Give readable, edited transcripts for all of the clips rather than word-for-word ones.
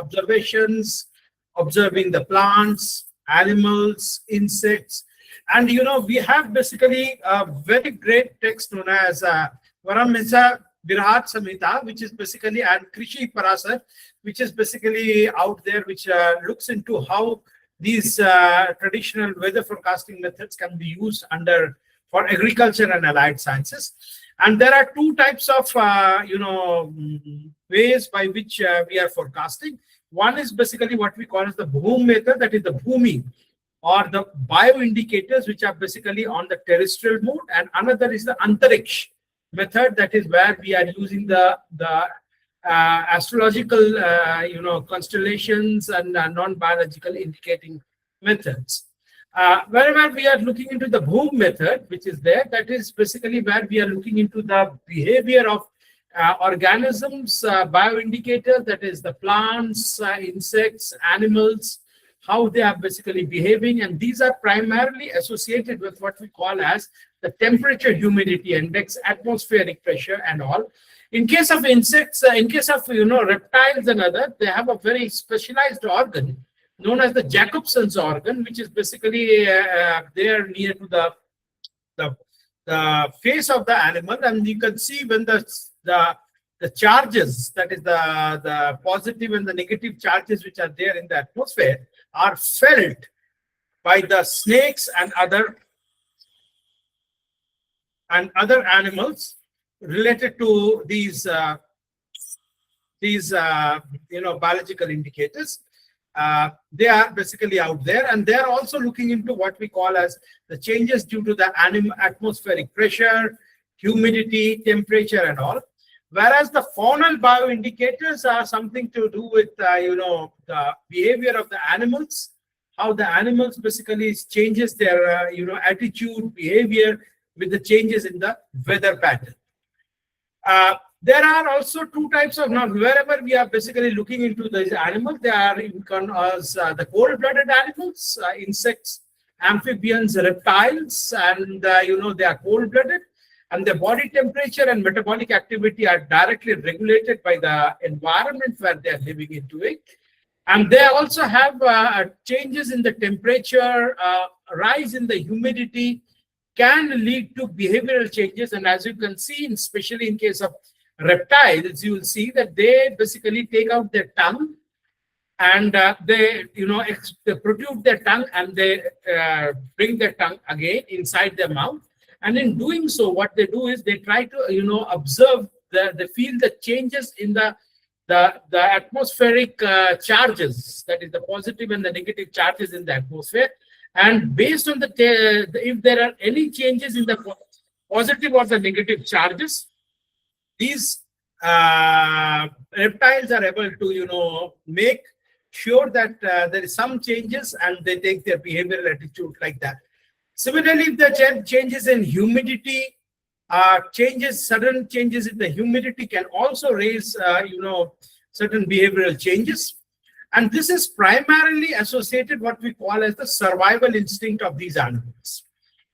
observations, observing the plants, animals, insects. And we have basically a very great text known as Varamisa Birhat Samhita, which is basically, and Krishi Parasar, which is basically out there, which looks into how these traditional weather forecasting methods can be used for agriculture and allied sciences. And there are two types of ways by which we are forecasting. One is basically what we call as the Bhum method, that is the Bhumi, or the bioindicators, which are basically on the terrestrial mode, and another is the Antariksh method, that is where we are using the astrological constellations and non-biological indicating methods. Wherever we are looking into the Bhum method, which is there, that is basically where we are looking into the behavior of organisms, bioindicators, that is the plants, insects, animals, how they are basically behaving. And these are primarily associated with what we call as the temperature humidity index, atmospheric pressure and all. In case of insects, in case of reptiles and other, they have a very specialized organ known as the Jacobson's organ, which is basically there near to the face of the animal, and you can see when the charges, that is the positive and the negative charges which are there in the atmosphere, are felt by the snakes and other animals related to these biological indicators. They are basically out there, and they are also looking into what we call as the changes due to the atmospheric pressure, humidity, temperature and all. Whereas the faunal bioindicators are something to do with the behavior of the animals, how the animals basically changes their attitude, behavior with the changes in the weather pattern. There are also two types of, now wherever we are basically looking into these animals, they are as the cold-blooded animals, insects, amphibians, reptiles, and they are cold-blooded, and their body temperature and metabolic activity are directly regulated by the environment where they are living into it. And they also have changes in the temperature, rise in the humidity can lead to behavioral changes. And as you can see, especially in case of reptiles, you will see that they basically take out their tongue, and they protrude their tongue, and they bring their tongue again inside their mouth. And in doing so, what they do is they try to observe they feel the changes in the atmospheric charges, that is the positive and the negative charges in the atmosphere. And based on if there are any changes in the positive or the negative charges, these reptiles are able to make sure that there is some changes, and they take their behavioral attitude like that. Similarly, if there are changes in humidity, sudden changes in the humidity can also raise certain behavioral changes. And this is primarily associated what we call as the survival instinct of these animals.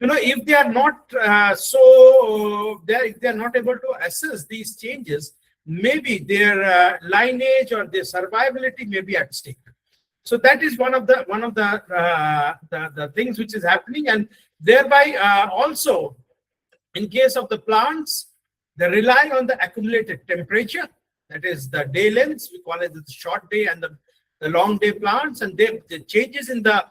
If they are not if they are not able to assess these changes, maybe their lineage or their survivability may be at stake. So that is one of the things which is happening, and thereby also in case of the plants, they rely on the accumulated temperature, that is the day lengths. We call it the short day and the long day plants, and the changes in the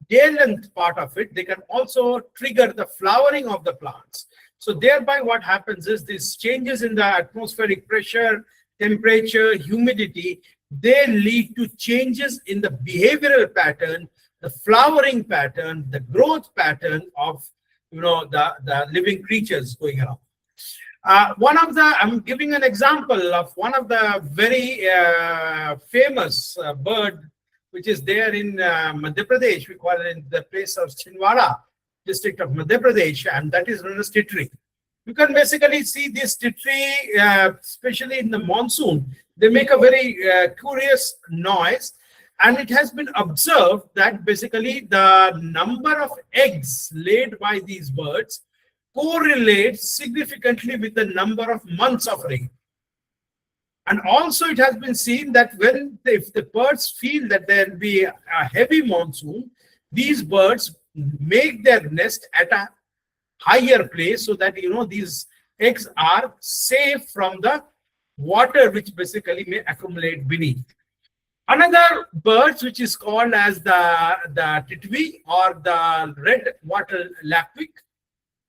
day length part of it, they can also trigger the flowering of the plants. So thereby what happens is these changes in the atmospheric pressure, temperature, humidity, they lead to changes in the behavioral pattern, the flowering pattern, the growth pattern of the living creatures going around. I'm giving an example of one of the very famous bird which is there in Madhya Pradesh. We call it in the place of Chinwara district of Madhya Pradesh, and that is known as titri. You can basically see this titri, especially in the monsoon. They make a very curious noise, and it has been observed that basically the number of eggs laid by these birds correlates significantly with the number of months of rain. And also it has been seen that if the birds feel that there will be a heavy monsoon, these birds make their nest at a higher place, so that these eggs are safe from the water which basically may accumulate beneath. Another birds which is called as the titwi or the red water lapwing,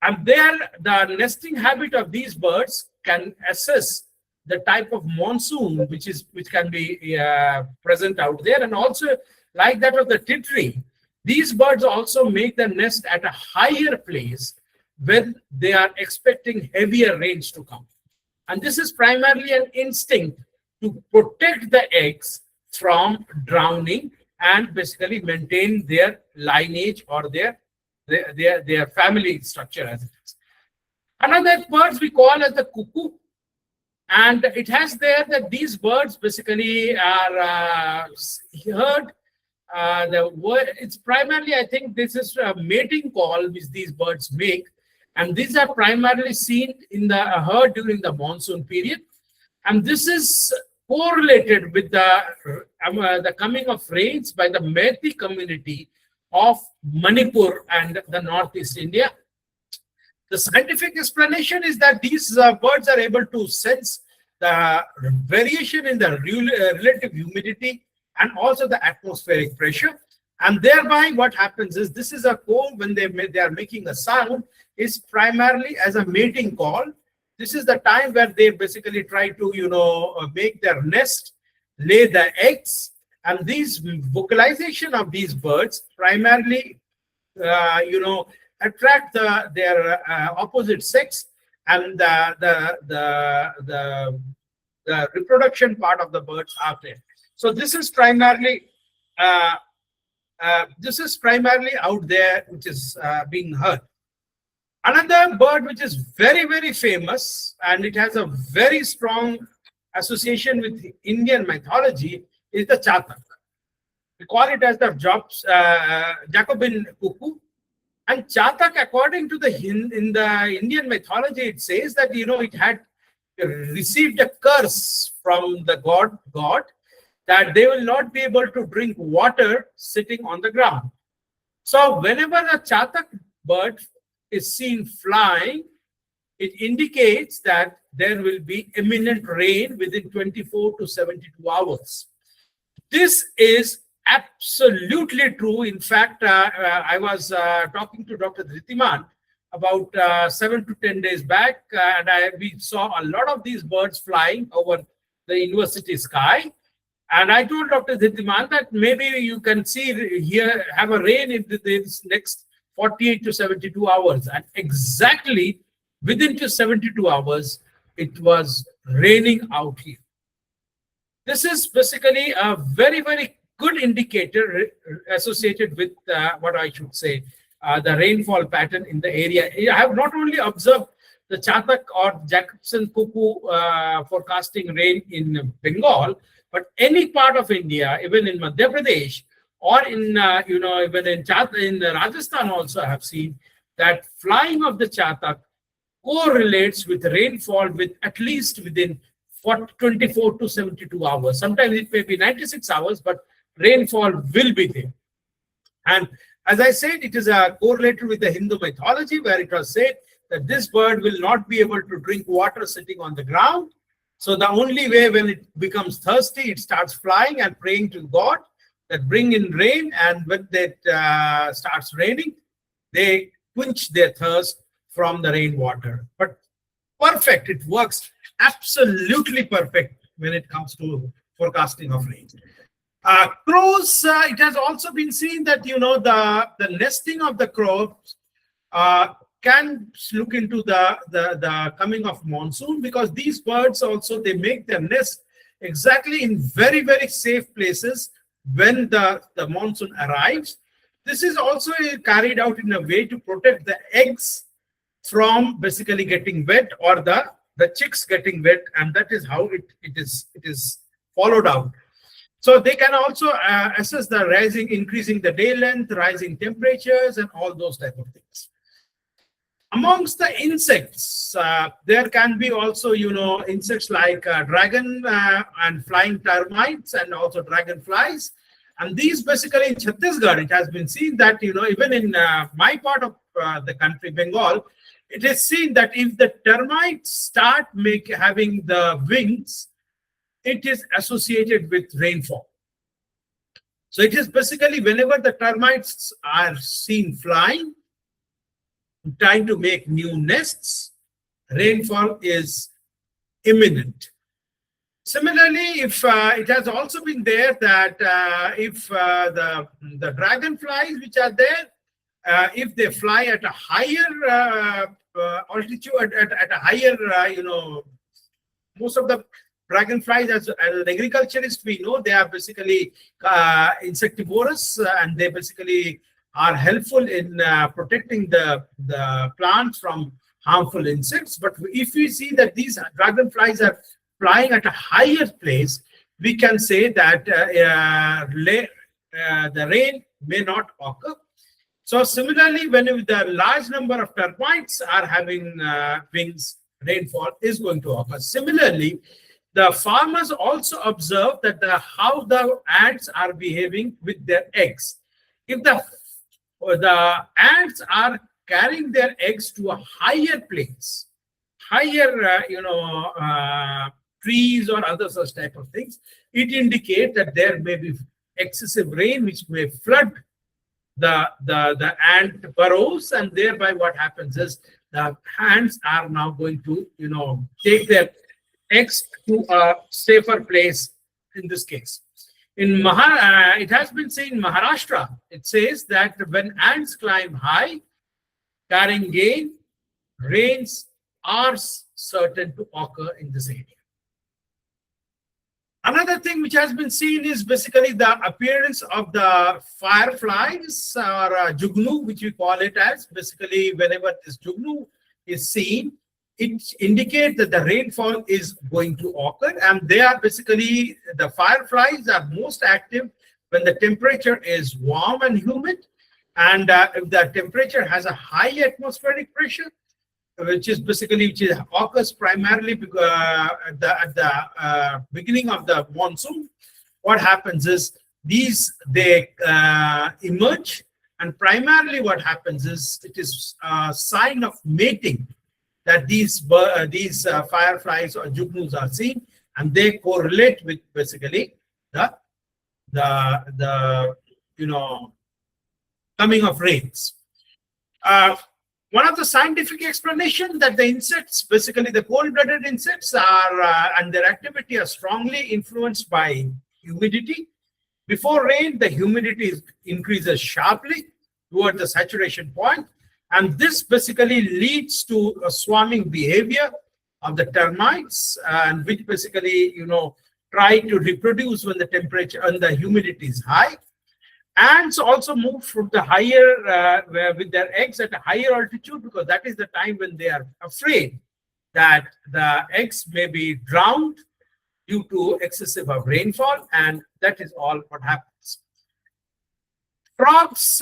and the nesting habit of these birds can assess the type of monsoon which can be present out there. And also, like that of the titri, these birds also make their nest at a higher place when they are expecting heavier rains to come. And this is primarily an instinct to protect the eggs from drowning and basically maintain their lineage or their family structure as it is. Another birds we call as the cuckoo, and it has there that these birds basically are heard. The word, it's primarily, I think this is a mating call which these birds make, and these are primarily seen in the herd during the monsoon period, and this is correlated with the coming of rains by the Methi community of Manipur and the Northeast India. The scientific explanation is that these birds are able to sense the variation in the relative humidity and also the atmospheric pressure. And thereby what happens is, this is a call when they are making a sound, is primarily as a mating call. This is the time where they basically try to make their nest, lay the eggs, and these vocalization of these birds primarily attract their opposite sex, and the reproduction part of the birds are there. So this is primarily out there, which is being heard. Another bird which is very, very famous, and it has a very strong association with Indian mythology, is the chatak. We call it as the Jacobin cuckoo. And chatak, according to in the Indian mythology, it says that it had received a curse from the god that they will not be able to drink water sitting on the ground. So whenever the chatak bird is seen flying, it indicates that there will be imminent rain within 24 to 72 hours. This is absolutely true. In fact, I was talking to Dr. Dhritiman about 7 to 10 days back, and we saw a lot of these birds flying over the university sky. And I told Dr. Dhritiman that maybe you can have a rain in this next 48 to 72 hours. And exactly within 72 hours, it was raining out here. This is basically a very, very good indicator associated with what I should say, the rainfall pattern in the area. I have not only observed the chatak or Jacobson cuckoo forecasting rain in Bengal, but any part of India, even in Madhya Pradesh, or in even in Rajasthan also, I have seen that flying of the chatak correlates with rainfall with at least within 24 to 72 hours. Sometimes it may be 96 hours, but rainfall will be there. And as I said, it is correlated with the Hindu mythology, where it was said that this bird will not be able to drink water sitting on the ground. So the only way, when it becomes thirsty, it starts flying and praying to God that bring in rain. And when it starts raining, they quench their thirst from the rainwater. But perfect, it works absolutely perfect when it comes to forecasting of rain. Crows, it has also been seen that the nesting of the crows can look into the coming of monsoon, because these birds also, they make their nest exactly in very, very safe places when the monsoon arrives. This is also carried out in a way to protect the eggs from basically getting wet, or the chicks getting wet, and that is how it is followed out. So they can also assess the increasing the day length, rising temperatures, and all those type of things. Amongst the insects, there can be also, insects like dragon and flying termites and also dragonflies. And these basically in Chhattisgarh, it has been seen that, even in my part of the country, Bengal, it is seen that if the termites start having the wings, it is associated with rainfall. So it is basically whenever the termites are seen flying, trying to make new nests, rainfall is imminent. Similarly, if it has also been there that if the dragonflies which are there, if they fly at a higher altitude, at a higher, most of the dragonflies, as an agriculturist, we know they are basically insectivorous, and they basically are helpful in protecting the plants from harmful insects. But if we see that these dragonflies are flying at a higher place, we can say that the rain may not occur. So similarly, when the large number of termites are having wings, rainfall is going to occur. Similarly, the farmers also observe that how the ants are behaving with their eggs. If the ants are carrying their eggs to a higher place, higher, trees or other such type of things, it indicates that there may be excessive rain which may flood the ant burrows, and thereby what happens is the ants are now going to, take their eggs to a safer place in this case. In it has been seen in Maharashtra, it says that when ants climb high, carrying gain, rains are certain to occur in this area. Another thing which has been seen is basically the appearance of the fireflies or jugnu, which we call it as. Basically, whenever this jugnu is seen, it indicates that the rainfall is going to occur. And they are basically, the fireflies are most active when the temperature is warm and humid. And if the temperature has a high atmospheric pressure, which occurs primarily at the beginning of the monsoon, what happens is they emerge, and primarily what happens is it is a sign of mating that these fireflies or jugnus are seen, and they correlate with basically the coming of rains. One of the scientific explanations that the insects, basically the cold-blooded insects, are and their activity are strongly influenced by humidity. Before rain, the humidity increases sharply toward the saturation point, and this basically leads to a swarming behavior of the termites, and which basically try to reproduce when the temperature and the humidity is high. Ants also move from the higher with their eggs at a higher altitude, because that is the time when they are afraid that the eggs may be drowned due to excessive rainfall, and that is all what happens. Frogs,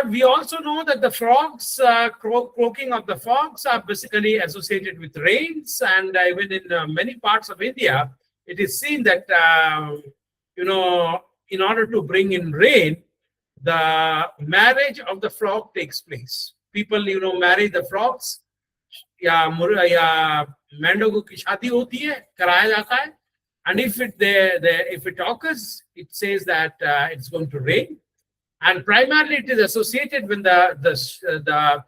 we also know that the frogs, croaking of the frogs are basically associated with rains, and even in many parts of India, it is seen that in order to bring in rain, the marriage of the frog takes place. People, marry the frogs. Meadow की शादी होती है, कराया जाता है, and if it occurs, it says that it's going to rain, and primarily it is associated when the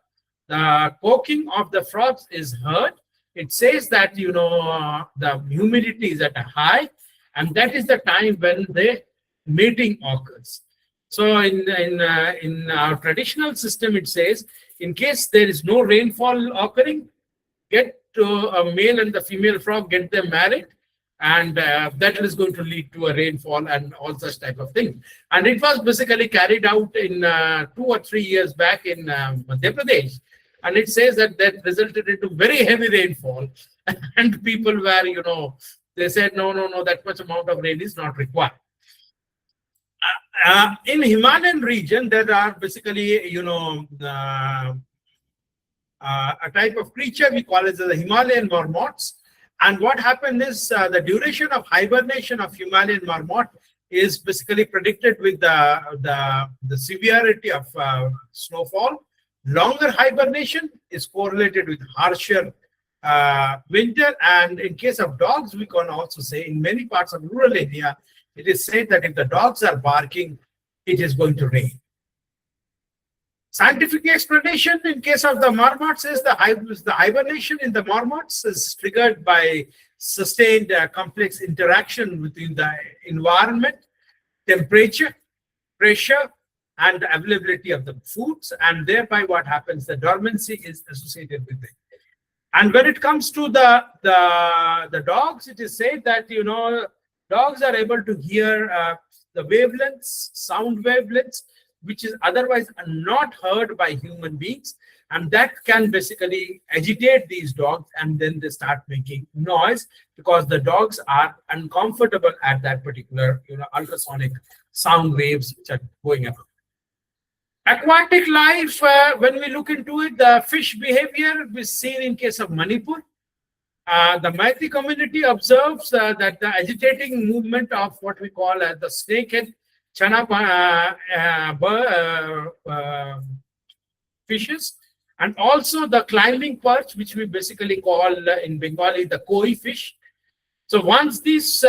croaking of the frogs is heard. It says that the humidity is at a high, and that is the time when the mating occurs. So in our traditional system, it says in case there is no rainfall occurring, get to a male and the female frog, get them married, and that is going to lead to a rainfall and all such type of thing. And it was basically carried out in 2 or 3 years back in Madhya Pradesh, and it says that resulted into very heavy rainfall, and people were, they said no, that much amount of rain is not required. In Himalayan region, there are basically, a type of creature. We call it the Himalayan marmots. And what happened is the duration of hibernation of Himalayan marmot is basically predicted with the severity of snowfall. Longer hibernation is correlated with harsher winter. And in case of dogs, we can also say in many parts of rural area, it is said that if the dogs are barking, it is going to rain. Scientific explanation in case of the marmots is the hibernation in the marmots is triggered by sustained complex interaction between the environment, temperature, pressure, and the availability of the foods, and thereby what happens, the dormancy is associated with it. And when it comes to the dogs, it is said that dogs are able to hear the wavelengths, sound wavelengths, which is otherwise not heard by human beings, and that can basically agitate these dogs, and then they start making noise because the dogs are uncomfortable at that particular ultrasonic sound waves which are going up. Aquatic life, when we look into it, the fish behavior is seen in case of Manipur. The Maithili community observes that the agitating movement of what we call as the snakehead chana fishes, and also the climbing perch, which we basically call in Bengali the koi fish. So once these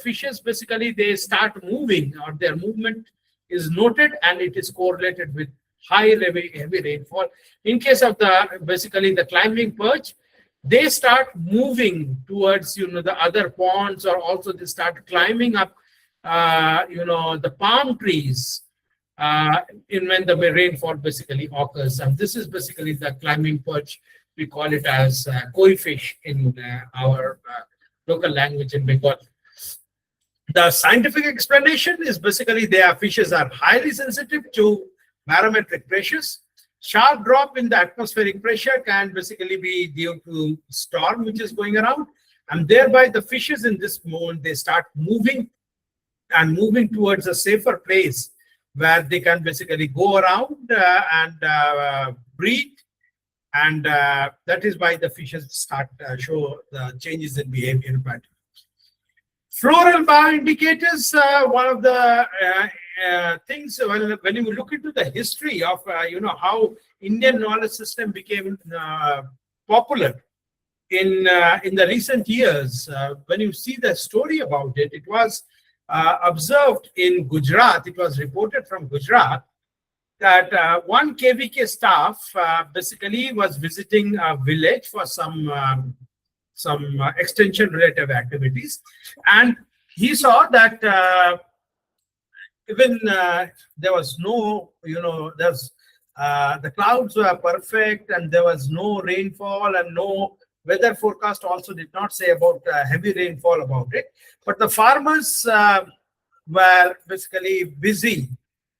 fishes basically they start moving, or their movement is noted, and it is correlated with high heavy rainfall. In case of the climbing perch, they start moving towards the other ponds, or also they start climbing up the palm trees when the rainfall basically occurs. And this is basically the climbing perch. We call it as koi fish in our local language in Bengal. The scientific explanation is basically fishes are highly sensitive to barometric pressures. Sharp drop in the atmospheric pressure can basically be due to storm which is going around, and thereby the fishes in this moment they start moving towards a safer place where they can basically go around and breathe, and that is why the fishes start show the changes in behavior pattern. Floral bioindicators, one of the things when you look into the history of how Indian knowledge system became popular in the recent years, when you see the story about it, it was observed in Gujarat. It was reported from Gujarat that one KVK staff basically was visiting a village for some extension related activities, and he saw that even there was no, the clouds were perfect, and there was no rainfall, and no weather forecast also did not say about heavy rainfall about it. But the farmers were basically busy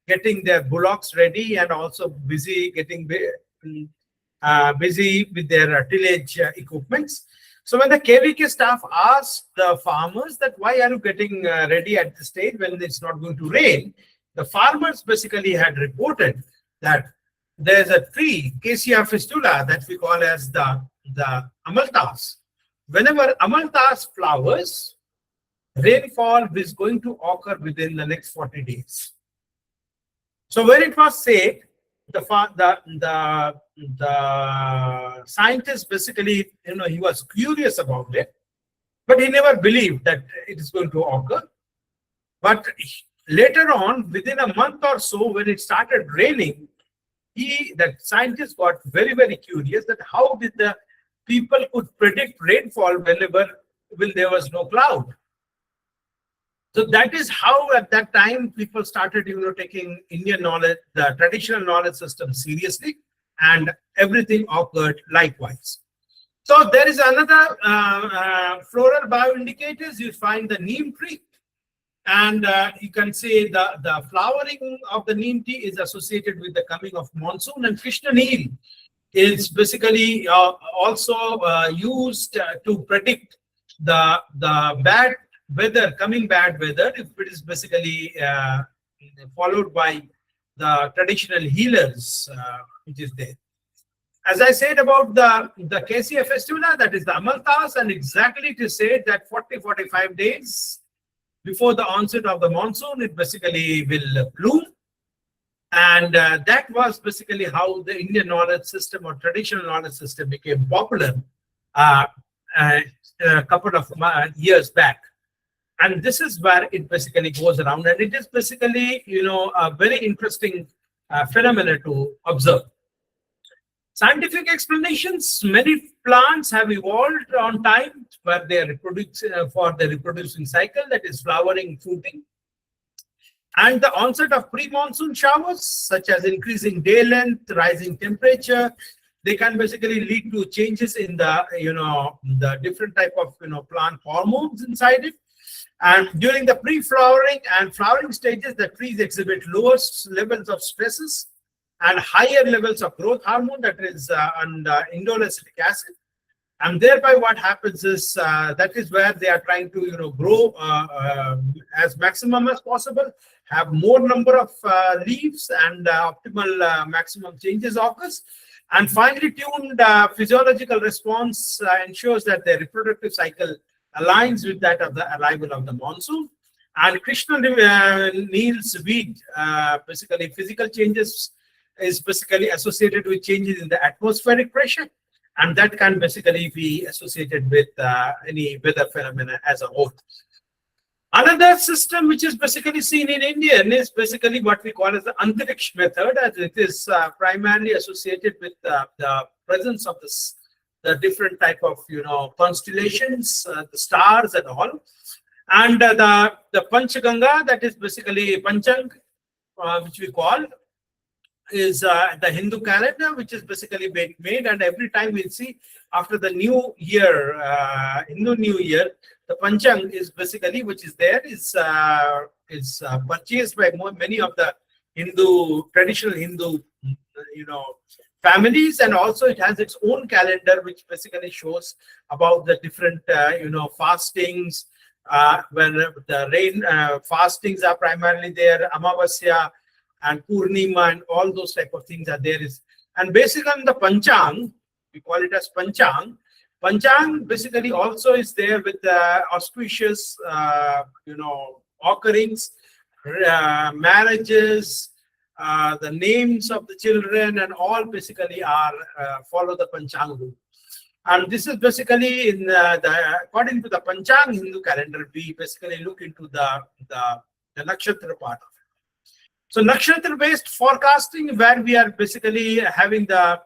getting their bullocks ready, and also busy getting busy with their tillage equipments. So when the KVK staff asked the farmers that why are you getting ready at this stage when it's not going to rain, the farmers basically had reported that there's a tree, Cassia fistula, that we call as the amalthas. Whenever amalthas flowers, rainfall is going to occur within the next 40 days. So when it was said, the scientist basically, he was curious about it, but he never believed that it is going to occur. But later on, within a month or so, when it started raining, that scientist got very, very curious that how did the people could predict rainfall when there was no cloud. So that is how at that time people started, taking Indian knowledge, the traditional knowledge system seriously, and everything occurred likewise. So there is another floral bioindicators. You find the neem tree, and you can say the flowering of the neem tree is associated with the coming of monsoon, and Krishna Neel is basically also used to predict the bad weather, coming bad weather, if it is basically followed by the traditional healers which is there. As I said about the KCA festival, that is the Amaltas, and exactly to say that 40-45 days before the onset of the monsoon, it basically will bloom. And that was basically how the Indian knowledge system or traditional knowledge system became popular uh, uh, a couple of years back. And this is where it basically goes around. And it is basically, a very interesting phenomena to observe. Scientific explanations, many plants have evolved on time where they reproduce for the reproducing cycle, that is flowering, fruiting. And the onset of pre-monsoon showers, such as increasing day length, rising temperature, they can basically lead to changes in the different type of plant hormones inside it. And during the pre-flowering and flowering stages, the trees exhibit lower levels of stresses and higher levels of growth hormone, that is indolacetic acid. And thereby what happens is that is where they are trying to grow as maximum as possible, have more number of leaves, and optimal maximum changes occurs. And finely tuned physiological response ensures that the reproductive cycle aligns with that of the arrival of the monsoon. And Krishna Neal's weed, basically physical changes is basically associated with changes in the atmospheric pressure, and that can basically be associated with any weather phenomena as a whole. Another system which is basically seen in India is basically what we call as the Antariksh method, as it is primarily associated with the presence of the different type of constellations, the stars and all. And the Panchaganga, that is basically Panchang, which we call, is the Hindu calendar, which is basically being made, and every time we see after the new year, Hindu New Year, the Panchang is basically, which is there, is purchased by many of the traditional Hindu, families, and also it has its own calendar, which basically shows about the different, fastings. When the rain fastings are primarily there, Amavasya and Purnima and all those type of things are there. And basically on the Panchang, we call it as Panchang. Panchang basically also is there with auspicious, occurrings, marriages, the names of the children, and all basically are follow the Panchang rule. And this is basically in according to the Panchang Hindu calendar, we basically look into the nakshatra part of it. So nakshatra based forecasting, where we are basically having the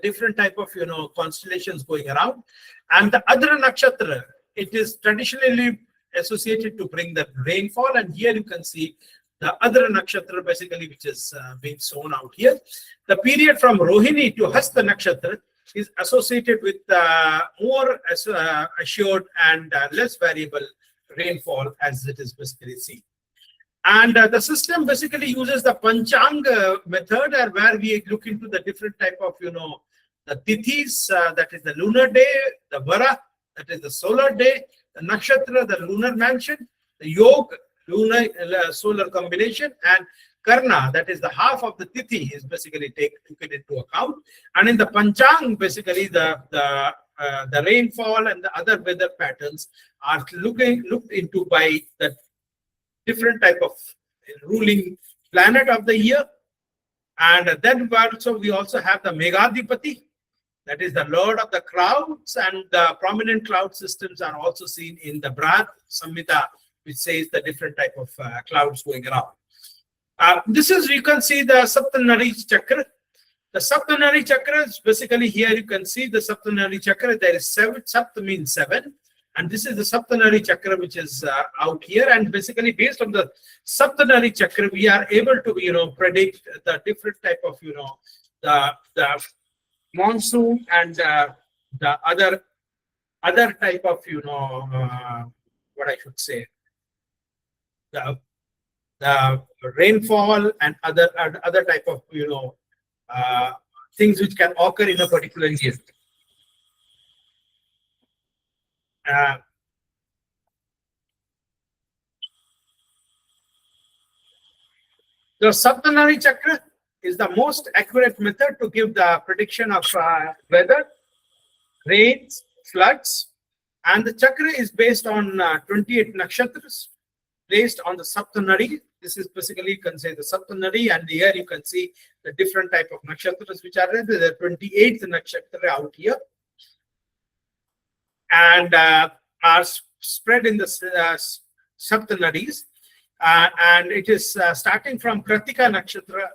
different type of constellations going around, and the Adra nakshatra, it is traditionally associated to bring the rainfall, and here you can see the Adra nakshatra basically, which is being shown out here. The period from Rohini to Hasta nakshatra is associated with more assured and less variable rainfall, as it is basically seen. And the system basically uses the Panchang method, where we look into the different type of, the tithis, that is the lunar day, the vara, that is the solar day, the nakshatra, the lunar mansion, the yog, lunar solar combination, and karna, that is the half of the tithi, is basically taken into account. And in the Panchang, basically the rainfall and the other weather patterns are looked into by the different type of ruling planet of the year. And then also we also have the Meghadipati, that is the Lord of the clouds, and the prominent cloud systems are also seen in the Brahad Samhita, which says the different type of clouds going around. This is, you can see the Saptanari Chakra. The Saptanari Chakra is basically, here you can see the Saptanari Chakra. There is 7, Sapt means 7. And this is the Saptanari Chakra, which is out here. And basically based on the Saptanari Chakra, we are able to, predict the different type of, the monsoon and the other type of, what I should say, the rainfall and other type of, things which can occur in a particular year. The Saptanari Chakra is the most accurate method to give the prediction of weather, rains, floods, and the chakra is based on 28 nakshatras placed on the Saptanari. This is basically, you can say, the Saptanari, and here you can see the different type of nakshatras which are there. The 28th nakshatra out here, and are spread in the Saptanaris, and it is starting from Kritika nakshatra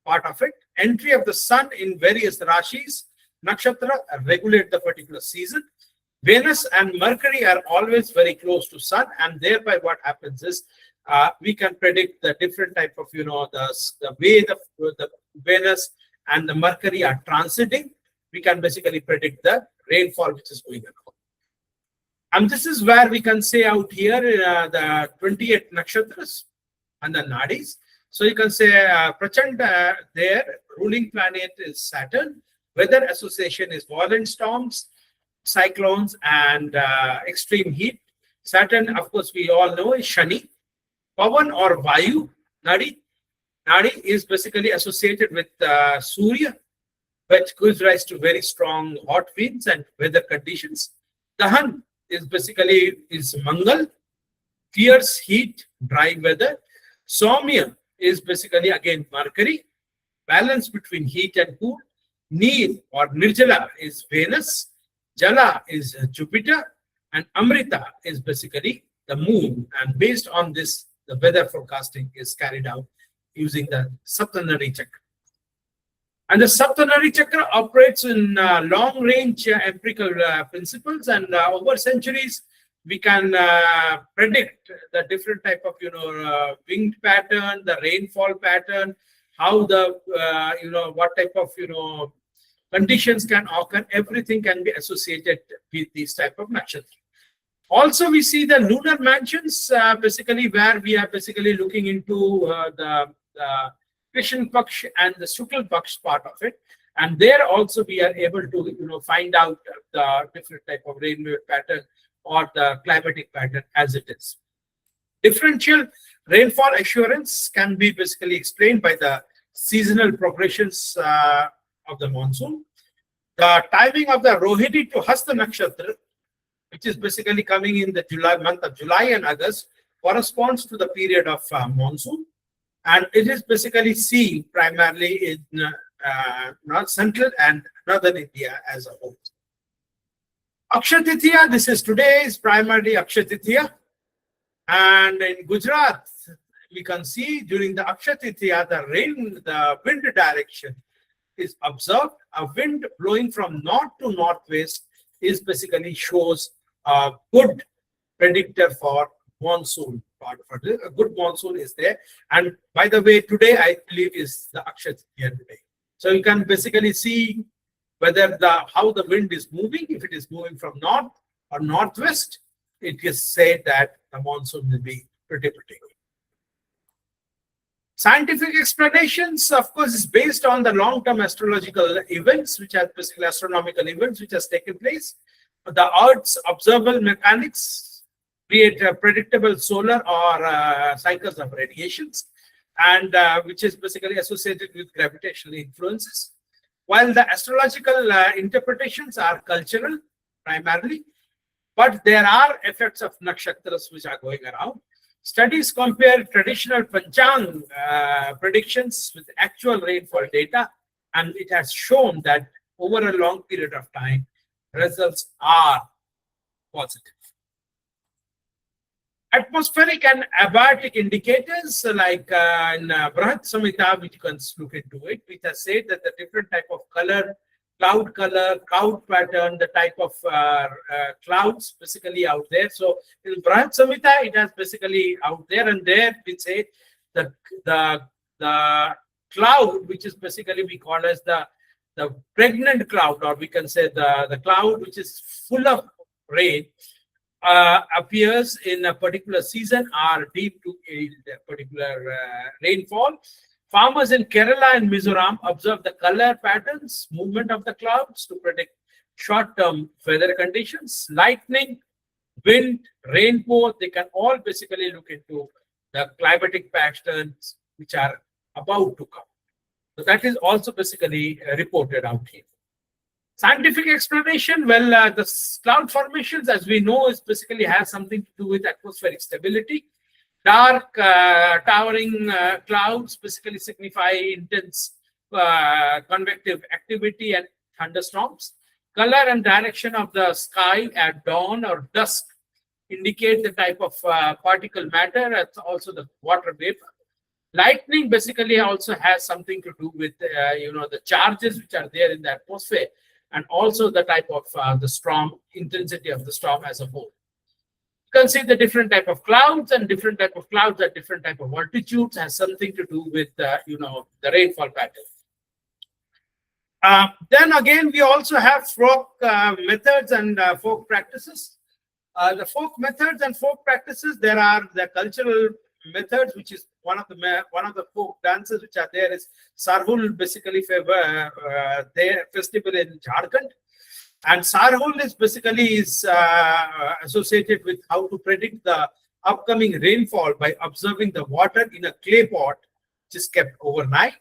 part of it. Entry of the sun in various rashis, nakshatra regulate the particular season. Venus and Mercury are always very close to sun, and thereby what happens is we can predict the different type of, the way the Venus and the Mercury are transiting. We can basically predict the rainfall which is going on. And this is where we can say out here the 28 nakshatras and the nadis. So you can say Prachanda, their ruling planet is Saturn. Weather association is violent storms, cyclones, and extreme heat. Saturn, of course, we all know is Shani. Pavan or Vayu, Nadi. Nadi is basically associated with Surya, which gives rise to very strong hot winds and weather conditions. Dahan is basically Mangal, fierce heat, dry weather. Soumya is basically again Mercury, balance between heat and cool. Neer or Nirjala is Venus. Jala is Jupiter, and Amrita is basically the moon. And based on this, the weather forecasting is carried out using the Saptanari Chakra. And the Saptanari Chakra operates in long-range empirical principles, and over centuries, we can predict the different type of, wind pattern, the rainfall pattern, how the, what type of, conditions can occur. Everything can be associated with these type of nakshatras. Also, we see the lunar mansions, basically where we are basically looking into the Krishna Paksh and the Shukla Paksh part of it. And there also we are able to, find out the different type of rainfall pattern or the climatic pattern as it is. Differential rainfall assurance can be basically explained by the seasonal progressions of the monsoon. The timing of the Rohini to Hasta Nakshatra, which is basically coming in the month of July and August, corresponds to the period of monsoon. And it is basically seen primarily in North Central and Northern India as a whole. Akshatithya, this is today, is primarily Akshatithya. And in Gujarat, we can see during the Akshatithya, the wind direction is observed. A wind blowing from north to northwest is basically shows a good predictor for monsoon part of it. A good monsoon is there. And by the way, today I believe is the Akshatithya today. So you can basically see whether how the wind is moving. If it is moving from north or northwest, it is said that the monsoon will be pretty good. Scientific explanations, of course, is based on the long-term astrological events, which are basically astronomical events which has taken place. The Earth's observable mechanics create predictable solar or cycles of radiations, and which is basically associated with gravitational influences. While the astrological interpretations are cultural primarily, but there are effects of nakshatras which are going around. Studies compare traditional Panchang predictions with actual rainfall data, and it has shown that over a long period of time, results are positive. Atmospheric and abiotic indicators like in Brahat Samhita, which you can look into it, which has said that the different type of color, cloud pattern, the type of clouds basically out there. So in Brahat Samhita, it has basically out there, and there we say the cloud, which is basically we call as the pregnant cloud, or we can say the cloud which is full of rain, appears in a particular season are deemed to yield a particular rainfall. Farmers in Kerala and Mizoram observe the color patterns, movement of the clouds to predict short-term weather conditions. Lightning, wind, rainfall, they can all basically look into the climatic patterns which are about to come. So that is also basically reported out here. Scientific explanation, well, cloud formations, as we know, is basically has something to do with atmospheric stability. Dark, towering clouds basically signify intense convective activity and thunderstorms. Color and direction of the sky at dawn or dusk indicate the type of particle matter, and also the water vapor. Lightning basically also has something to do with the charges which are there in the atmosphere, and also the type of the storm, intensity of the storm as a whole. You can see the different type of clouds, and different type of clouds at different type of altitudes has something to do with the rainfall pattern. Then again, we also have folk methods and folk practices. The folk methods and folk practices, there are the cultural methods, which is one of the folk dances which are there is Sarhul, basically their festival in Jharkhand. And Sarhul is basically associated with how to predict the upcoming rainfall by observing the water in a clay pot, which is kept overnight.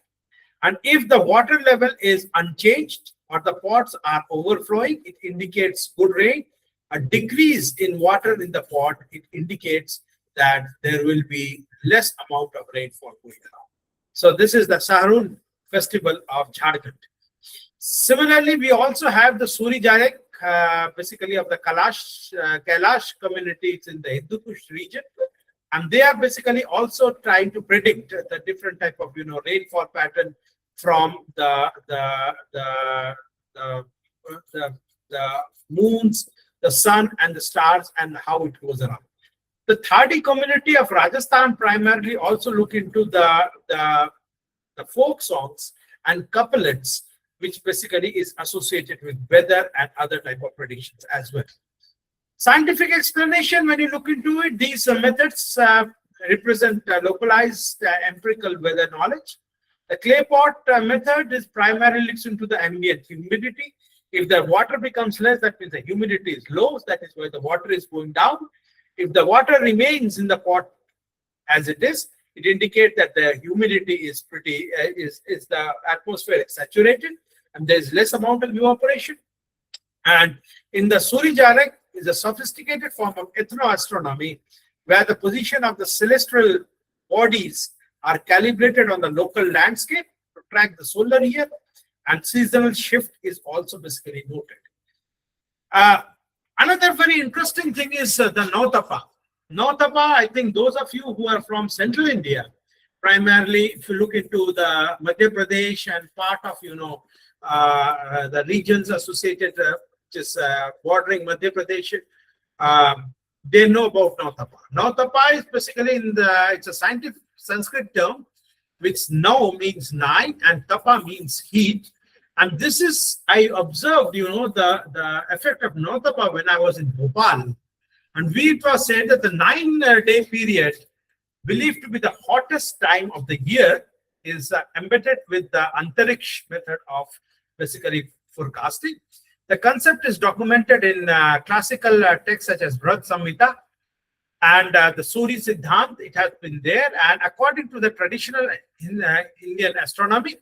And if the water level is unchanged or the pots are overflowing, it indicates good rain. A decrease in water in the pot, it indicates that there will be less amount of rainfall going around. So this is the Sarhul festival of Jharkhand. Similarly, we also have the Suri Jarek, basically of the Kailash communities in the Hindu Kush region. And they are basically also trying to predict the different type of rainfall pattern from the moons, the sun, and the stars, and how it goes around. The Thadi community of Rajasthan primarily also look into the folk songs and couplets, which basically is associated with weather and other type of predictions as well. Scientific explanation, when you look into it, these methods represent localized empirical weather knowledge. The clay pot method is primarily looks into the ambient humidity. If the water becomes less, that means the humidity is low. That is why the water is going down. If the water remains in the pot as it is, it indicates that the humidity is pretty is the atmosphere is saturated and there is less amount of evaporation. And in the Suri Jarek is a sophisticated form of ethnoastronomy where the position of the celestial bodies are calibrated on the local landscape to track the solar year, and seasonal shift is also basically noted. Another very interesting thing is the Nautapa. Nautapa, I think those of you who are from central India, primarily if you look into the Madhya Pradesh and part of the regions associated which is bordering Madhya Pradesh, they know about Nautapa. Nautapa is basically it's a scientific Sanskrit term, which now means night and tapa means heat. And this is, I observed, the effect of Nautapa when I was in Bhopal. And it was said that the 9-day period, believed to be the hottest time of the year, is embedded with the Antariksh method of basically forecasting. The concept is documented in classical texts such as Vrad Samhita and the Suri Siddhant. It has been there. And according to the traditional Indian astronomy,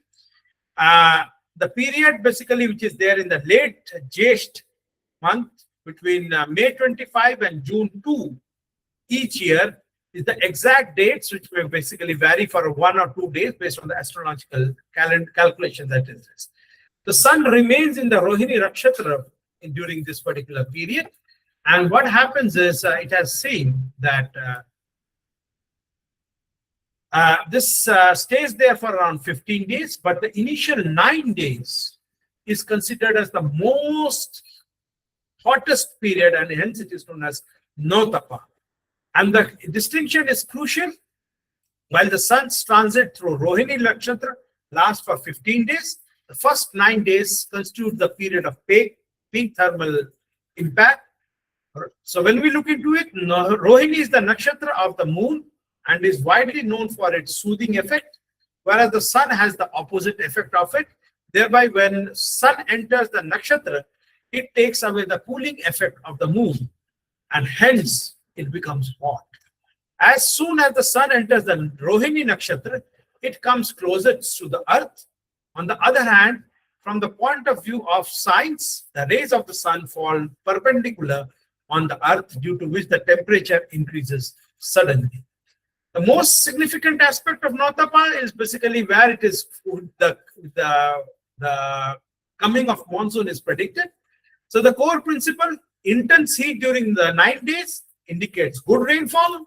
the period basically which is there in the late Jesht month between May 25 and June 2 each year is the exact dates which may basically vary for 1 or 2 days based on the astrological calculation that is. The sun remains in the Rohini Nakshatra during this particular period. And what happens is it has seen that this stays there for around 15 days, but the initial 9 days is considered as the most hottest period, and hence it is known as Nautapa. And the distinction is crucial. While the sun's transit through Rohini Nakshatra lasts for 15 days, the first 9 days constitute the period of peak thermal impact. So when we look into it, Rohini is the nakshatra of the moon and is widely known for its soothing effect, whereas the sun has the opposite effect of it. Thereby, when sun enters the nakshatra, it takes away the cooling effect of the moon, and hence it becomes hot. As soon as the sun enters the Rohini nakshatra, it comes closer to the earth, On the other hand, from the point of view of science, the rays of the sun fall perpendicular on the earth, due to which the temperature increases suddenly. The most significant aspect of Nautapa is basically where it is the coming of monsoon is predicted. So the core principle: intense heat during the 9 days indicates good rainfall.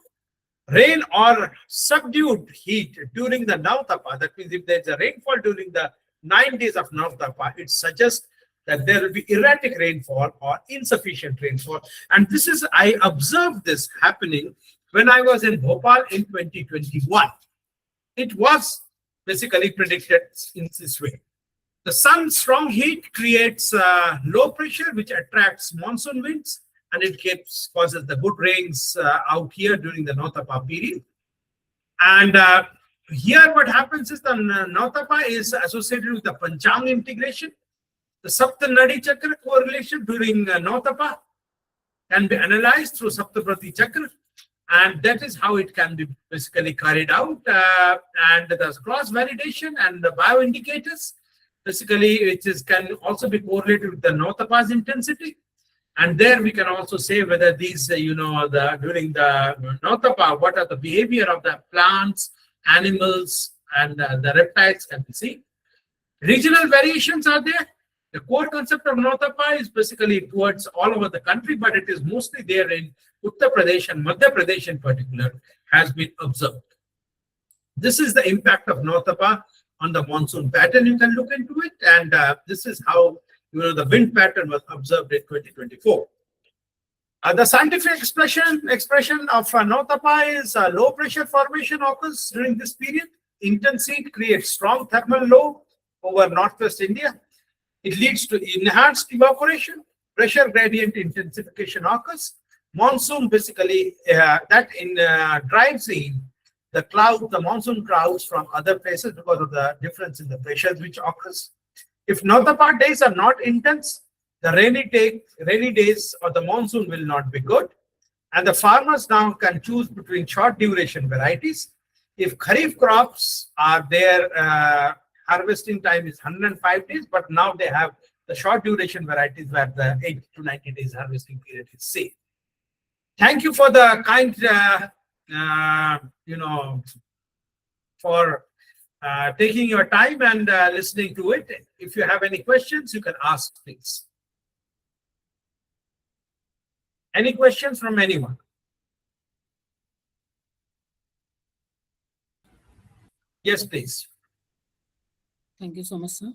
Rain or subdued heat during the Nautapa, that means if there is a rainfall during the 9 days of Nautapa, it suggests that there will be erratic rainfall or insufficient rainfall. And this is, I observed this happening when I was in Bhopal in 2021. It was basically predicted in this way. The sun's strong heat creates low pressure, which attracts monsoon winds, and it causes the good rains out here during the Nautapa period. And here what happens is the Nautapa is associated with the Panchang integration. The Saptanadi Chakra correlation during Nautapa can be analyzed through Saptaprati Chakra, and that is how it can be basically carried out. And the cross validation and the bioindicators, basically, which can also be correlated with the Nautapa's intensity. And there we can also say whether these, during the Nautapa, what are the behavior of the plants, animals, and the reptiles can be seen. Regional variations are there. The core concept of Nautapa is basically towards all over the country, but it is mostly there in Uttar Pradesh and Madhya Pradesh in particular, has been observed. This is the impact of Nautapa on the monsoon pattern. You can look into it, and this is how the wind pattern was observed in 2024. The scientific expression of Nautapa is low pressure formation occurs during this period. Intense heat creates strong thermal low over northwest India. It leads to enhanced evaporation. Pressure gradient intensification occurs. Monsoon basically drives in the monsoon clouds from other places because of the difference in the pressures which occurs. If Nautapa days are not intense, the rainy days or the monsoon will not be good. And the farmers now can choose between short duration varieties. If Kharif crops are there, harvesting time is 105 days, but now they have the short duration varieties where the 80 to 90 days harvesting period is safe. Thank you for the kind, for taking your time and listening to it. If you have any questions, you can ask, please. Any questions from anyone? Yes, please. Thank you so much, sir.